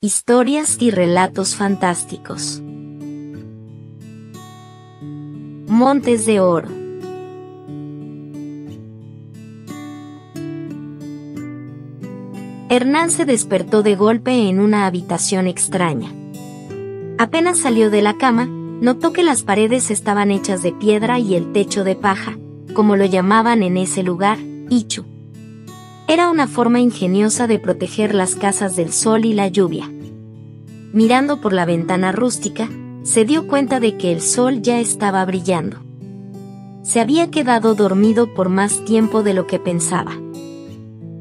Historias y relatos fantásticos. Montes de Oro. Hernán se despertó de golpe en una habitación extraña. Apenas salió de la cama, notó que las paredes estaban hechas de piedra y el techo de paja, como lo llamaban en ese lugar, ichu. Era una forma ingeniosa de proteger las casas del sol y la lluvia. Mirando por la ventana rústica, se dio cuenta de que el sol ya estaba brillando. Se había quedado dormido por más tiempo de lo que pensaba.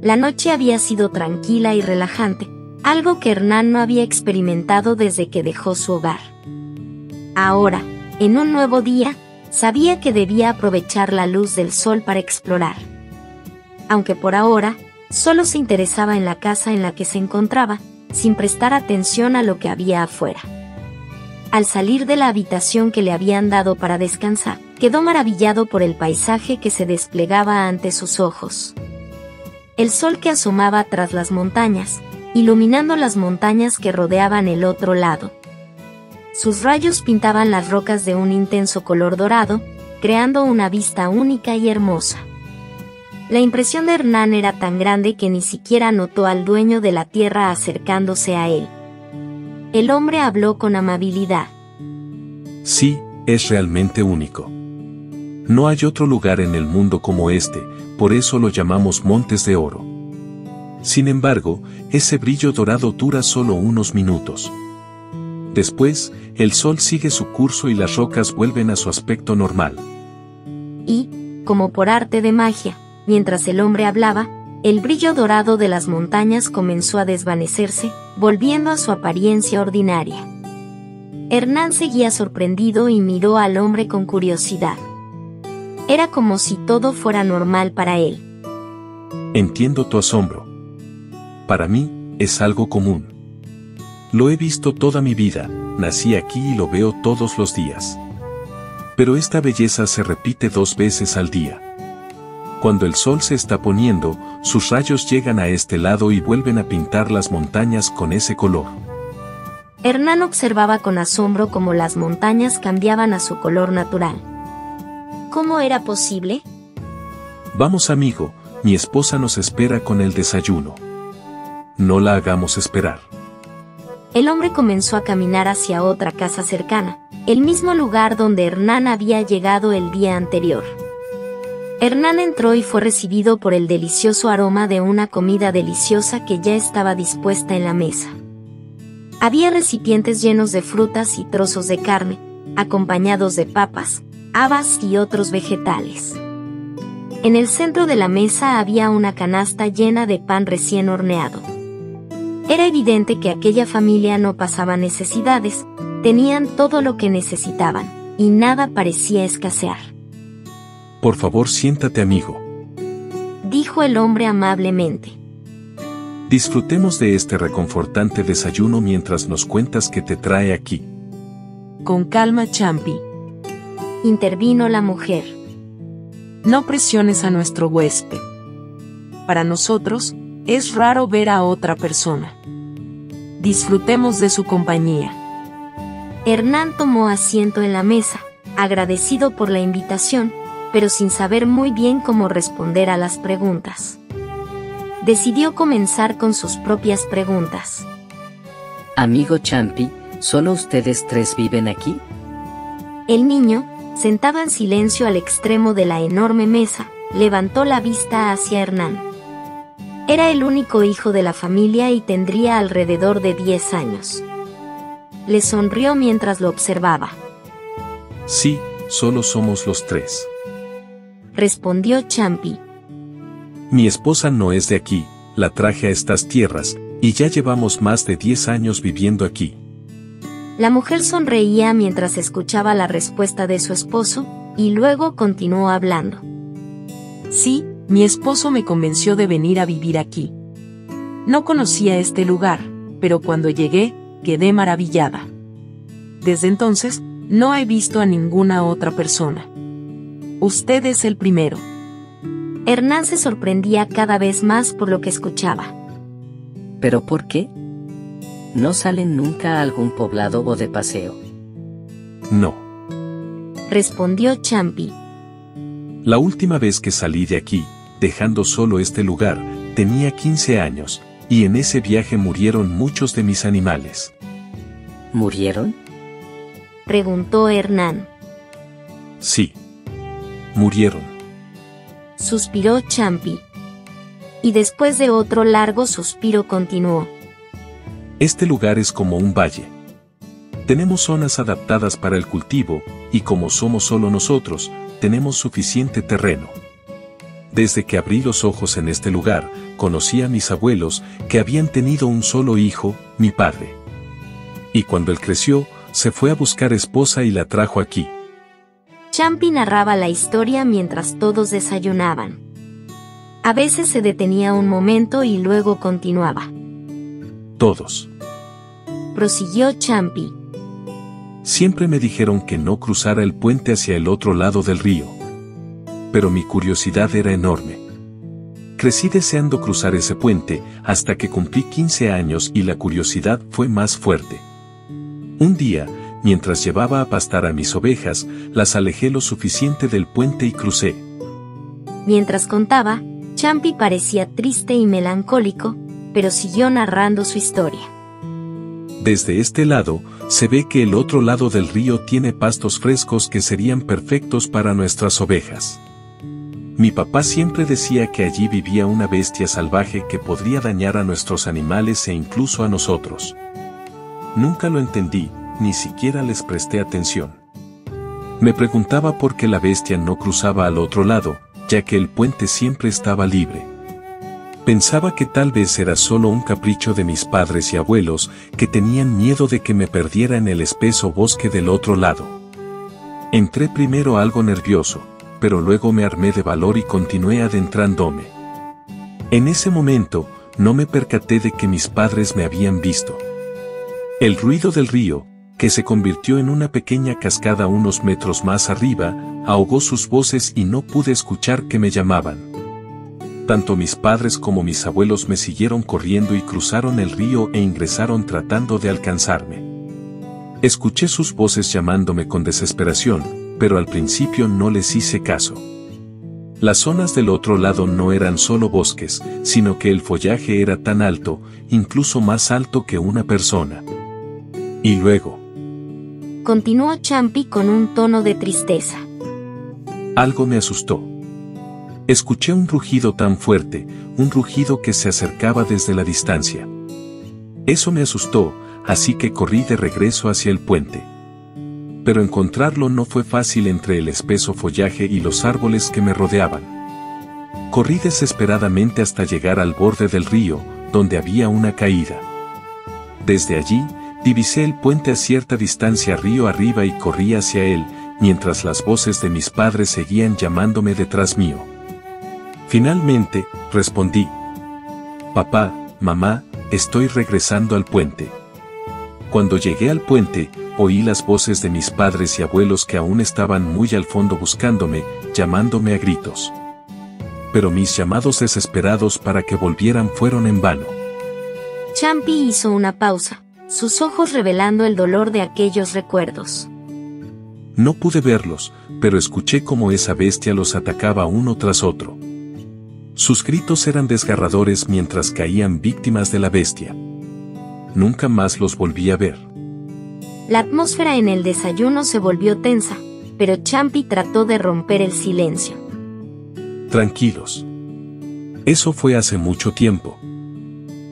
La noche había sido tranquila y relajante, algo que Hernán no había experimentado desde que dejó su hogar. Ahora, en un nuevo día, sabía que debía aprovechar la luz del sol para explorar. Aunque por ahora, solo se interesaba en la casa en la que se encontraba, sin prestar atención a lo que había afuera. Al salir de la habitación que le habían dado para descansar, quedó maravillado por el paisaje que se desplegaba ante sus ojos. El sol que asomaba tras las montañas, iluminando las montañas que rodeaban el otro lado. Sus rayos pintaban las rocas de un intenso color dorado, creando una vista única y hermosa. La impresión de Hernán era tan grande que ni siquiera notó al dueño de la tierra acercándose a él. El hombre habló con amabilidad. Sí, es realmente único. No hay otro lugar en el mundo como este, por eso lo llamamos Montes de Oro. Sin embargo, ese brillo dorado dura solo unos minutos. Después, el sol sigue su curso y las rocas vuelven a su aspecto normal. Y, como por arte de magia, mientras el hombre hablaba, el brillo dorado de las montañas comenzó a desvanecerse, volviendo a su apariencia ordinaria. Hernán seguía sorprendido y miró al hombre con curiosidad. Era como si todo fuera normal para él. Entiendo tu asombro. Para mí, es algo común. Lo he visto toda mi vida, nací aquí y lo veo todos los días. Pero esta belleza se repite 2 veces al día. Cuando el sol se está poniendo, sus rayos llegan a este lado y vuelven a pintar las montañas con ese color. Hernán observaba con asombro cómo las montañas cambiaban a su color natural. ¿Cómo era posible? Vamos, amigo, mi esposa nos espera con el desayuno. No la hagamos esperar. El hombre comenzó a caminar hacia otra casa cercana, el mismo lugar donde Hernán había llegado el día anterior. Hernán entró y fue recibido por el delicioso aroma de una comida deliciosa que ya estaba dispuesta en la mesa. Había recipientes llenos de frutas y trozos de carne, acompañados de papas, habas y otros vegetales. En el centro de la mesa había una canasta llena de pan recién horneado. Era evidente que aquella familia no pasaba necesidades, tenían todo lo que necesitaban, y nada parecía escasear. Por favor, siéntate, amigo. Dijo el hombre amablemente. Disfrutemos de este reconfortante desayuno mientras nos cuentas qué te trae aquí. Con calma, Champi. Intervino la mujer. No presiones a nuestro huésped. Para nosotros, es raro ver a otra persona. Disfrutemos de su compañía. Hernán tomó asiento en la mesa, agradecido por la invitación, pero sin saber muy bien cómo responder a las preguntas. Decidió comenzar con sus propias preguntas. Amigo Champi, ¿solo ustedes 3 viven aquí? El niño, sentado en silencio al extremo de la enorme mesa, levantó la vista hacia Hernán. Era el único hijo de la familia y tendría alrededor de 10 años. Le sonrió mientras lo observaba. Sí, solo somos los 3. Respondió Champi. Mi esposa no es de aquí, la traje a estas tierras, y ya llevamos más de 10 años viviendo aquí. La mujer sonreía mientras escuchaba la respuesta de su esposo, y luego continuó hablando. Sí, mi esposo me convenció de venir a vivir aquí. No conocía este lugar, pero cuando llegué, quedé maravillada. Desde entonces, no he visto a ninguna otra persona. Usted es el primero. Hernán se sorprendía cada vez más por lo que escuchaba. ¿Pero por qué? ¿No salen nunca a algún poblado o de paseo? No. Respondió Champi. La última vez que salí de aquí, dejando solo este lugar, tenía 15 años, y en ese viaje murieron muchos de mis animales. ¿Murieron? Preguntó Hernán. Sí. Murieron. Suspiró Champi. Y después de otro largo suspiro continuó. Este lugar es como un valle. Tenemos zonas adaptadas para el cultivo, y como somos solo nosotros, tenemos suficiente terreno. Desde que abrí los ojos en este lugar, conocí a mis abuelos, que habían tenido un solo hijo, mi padre. Y cuando él creció, se fue a buscar esposa y la trajo aquí. Champi narraba la historia mientras todos desayunaban. A veces se detenía un momento y luego continuaba. Todos. Prosiguió Champi. Siempre me dijeron que no cruzara el puente hacia el otro lado del río. Pero mi curiosidad era enorme. Crecí deseando cruzar ese puente hasta que cumplí 15 años y la curiosidad fue más fuerte. Un día, mientras llevaba a pastar a mis ovejas, las alejé lo suficiente del puente y crucé. Mientras contaba, Champi parecía triste y melancólico, pero siguió narrando su historia. Desde este lado, se ve que el otro lado del río tiene pastos frescos que serían perfectos para nuestras ovejas. Mi papá siempre decía que allí vivía una bestia salvaje que podría dañar a nuestros animales e incluso a nosotros. Nunca lo entendí, ni siquiera les presté atención. Me preguntaba por qué la bestia no cruzaba al otro lado, ya que el puente siempre estaba libre. Pensaba que tal vez era solo un capricho de mis padres y abuelos, que tenían miedo de que me perdiera en el espeso bosque del otro lado. Entré primero algo nervioso, pero luego me armé de valor y continué adentrándome. En ese momento, no me percaté de que mis padres me habían visto. El ruido del río, que se convirtió en una pequeña cascada unos metros más arriba, ahogó sus voces y no pude escuchar que me llamaban. Tanto mis padres como mis abuelos me siguieron corriendo y cruzaron el río e ingresaron tratando de alcanzarme. Escuché sus voces llamándome con desesperación, pero al principio no les hice caso. Las zonas del otro lado no eran solo bosques, sino que el follaje era tan alto, incluso más alto que una persona. Y luego, continuó Champi con un tono de tristeza. algo me asustó. Escuché un rugido tan fuerte, un rugido que se acercaba desde la distancia. Eso me asustó, así que corrí de regreso hacia el puente. Pero encontrarlo no fue fácil entre el espeso follaje y los árboles que me rodeaban. Corrí desesperadamente hasta llegar al borde del río, donde había una caída. Desde allí, divisé el puente a cierta distancia río arriba y corrí hacia él, mientras las voces de mis padres seguían llamándome detrás mío. Finalmente, respondí. Papá, mamá, estoy regresando al puente. Cuando llegué al puente, oí las voces de mis padres y abuelos que aún estaban muy al fondo buscándome, llamándome a gritos. Pero mis llamados desesperados para que volvieran fueron en vano. Champi hizo una pausa, sus ojos revelando el dolor de aquellos recuerdos. No pude verlos, pero escuché cómo esa bestia los atacaba uno tras otro. Sus gritos eran desgarradores mientras caían víctimas de la bestia. Nunca más los volví a ver. La atmósfera en el desayuno se volvió tensa, pero Champi trató de romper el silencio. Tranquilos. Eso fue hace mucho tiempo.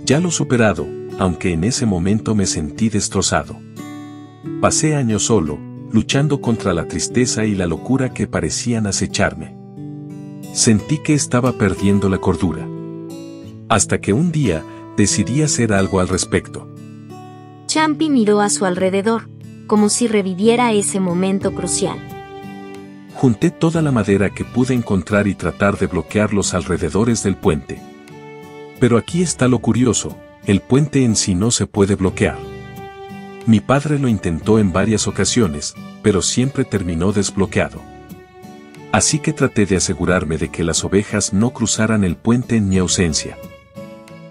Ya lo he superado, aunque en ese momento me sentí destrozado. Pasé años solo, luchando contra la tristeza y la locura que parecían acecharme. Sentí que estaba perdiendo la cordura. Hasta que un día, decidí hacer algo al respecto. Champi miró a su alrededor, como si reviviera ese momento crucial. Junté toda la madera que pude encontrar y tratar de bloquear los alrededores del puente. Pero aquí está lo curioso, el puente en sí no se puede bloquear. Mi padre lo intentó en varias ocasiones, pero siempre terminó desbloqueado. Así que traté de asegurarme de que las ovejas no cruzaran el puente en mi ausencia.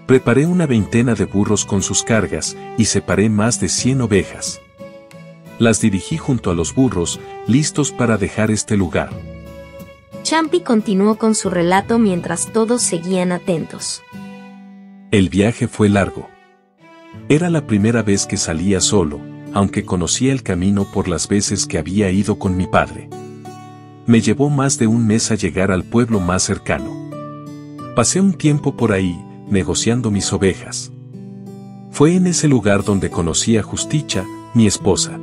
Preparé una veintena de burros con sus cargas y separé más de 100 ovejas. Las dirigí junto a los burros, listos para dejar este lugar. Champy continuó con su relato mientras todos seguían atentos. El viaje fue largo. Era la primera vez que salía solo, aunque conocía el camino por las veces que había ido con mi padre. Me llevó más de un mes a llegar al pueblo más cercano. Pasé un tiempo por ahí, negociando mis ovejas. Fue en ese lugar donde conocí a Justicha, mi esposa.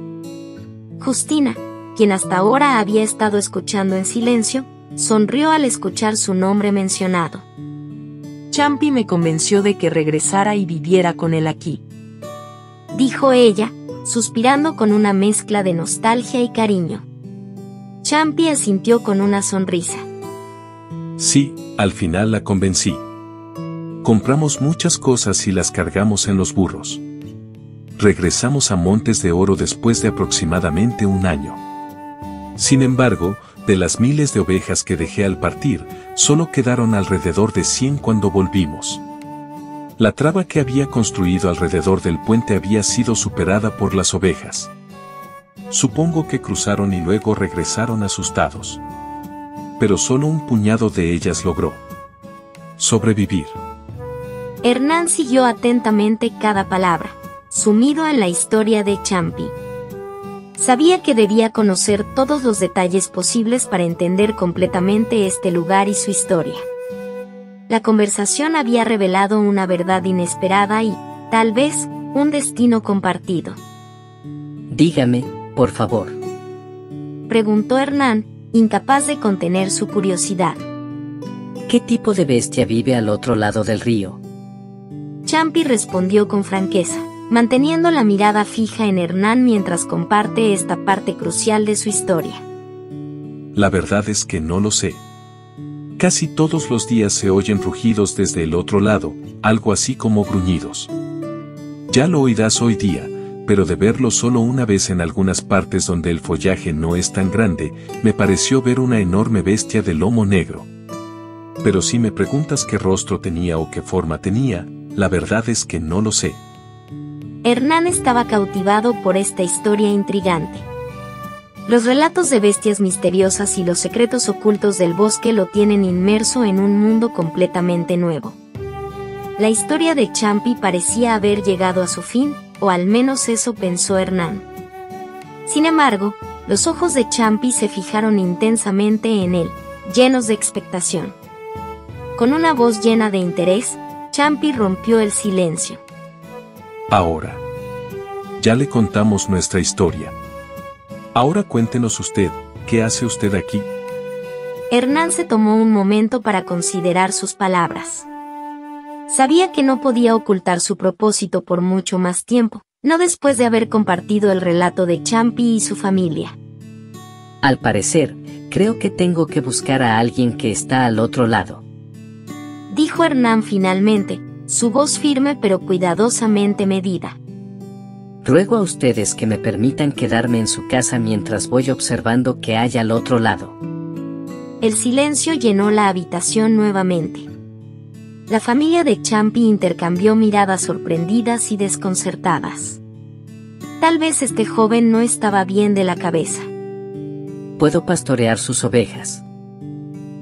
Justina, quien hasta ahora había estado escuchando en silencio, sonrió al escuchar su nombre mencionado. Champy me convenció de que regresara y viviera con él aquí, dijo ella, suspirando con una mezcla de nostalgia y cariño. Champy asintió con una sonrisa. Sí, al final la convencí. Compramos muchas cosas y las cargamos en los burros. Regresamos a Montes de Oro después de aproximadamente un año. Sin embargo, de las miles de ovejas que dejé al partir, solo quedaron alrededor de 100 cuando volvimos. La traba que había construido alrededor del puente había sido superada por las ovejas. Supongo que cruzaron y luego regresaron asustados. Pero solo un puñado de ellas logró sobrevivir. Hernán siguió atentamente cada palabra, sumido en la historia de Champy. Sabía que debía conocer todos los detalles posibles para entender completamente este lugar y su historia. La conversación había revelado una verdad inesperada y, tal vez, un destino compartido. Dígame, por favor. Preguntó Hernán, incapaz de contener su curiosidad. ¿Qué tipo de bestia vive al otro lado del río? Champy respondió con franqueza, manteniendo la mirada fija en Hernán mientras comparte esta parte crucial de su historia. La verdad es que no lo sé. Casi todos los días se oyen rugidos desde el otro lado, algo así como gruñidos. Ya lo oirás hoy día, pero de verlo solo una vez en algunas partes donde el follaje no es tan grande, me pareció ver una enorme bestia de lomo negro. Pero si me preguntas qué rostro tenía o qué forma tenía, la verdad es que no lo sé. Hernán estaba cautivado por esta historia intrigante. Los relatos de bestias misteriosas y los secretos ocultos del bosque lo tienen inmerso en un mundo completamente nuevo. La historia de Champy parecía haber llegado a su fin, o al menos eso pensó Hernán. Sin embargo, los ojos de Champy se fijaron intensamente en él, llenos de expectación. Con una voz llena de interés, Champy rompió el silencio. Ahora. Ya le contamos nuestra historia. Ahora cuéntenos usted, ¿qué hace usted aquí? Hernán se tomó un momento para considerar sus palabras. Sabía que no podía ocultar su propósito por mucho más tiempo, no después de haber compartido el relato de Champy y su familia. Al parecer, creo que tengo que buscar a alguien que está al otro lado, dijo Hernán finalmente, su voz firme pero cuidadosamente medida. Ruego a ustedes que me permitan quedarme en su casa mientras voy observando qué hay al otro lado. El silencio llenó la habitación nuevamente. La familia de Champy intercambió miradas sorprendidas y desconcertadas. Tal vez este joven no estaba bien de la cabeza. Puedo pastorear sus ovejas,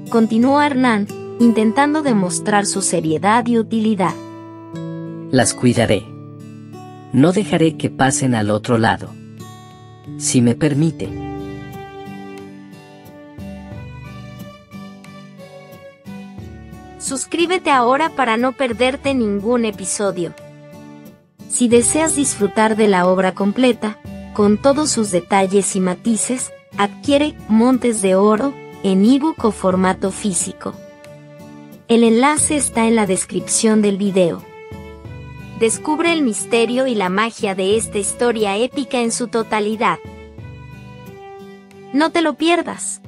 continuó Hernán, intentando demostrar su seriedad y utilidad. Las cuidaré. No dejaré que pasen al otro lado. Si me permite. Suscríbete ahora para no perderte ningún episodio. Si deseas disfrutar de la obra completa, con todos sus detalles y matices, adquiere Montes de Oro en ebook o formato físico. El enlace está en la descripción del video. Descubre el misterio y la magia de esta historia épica en su totalidad. No te lo pierdas.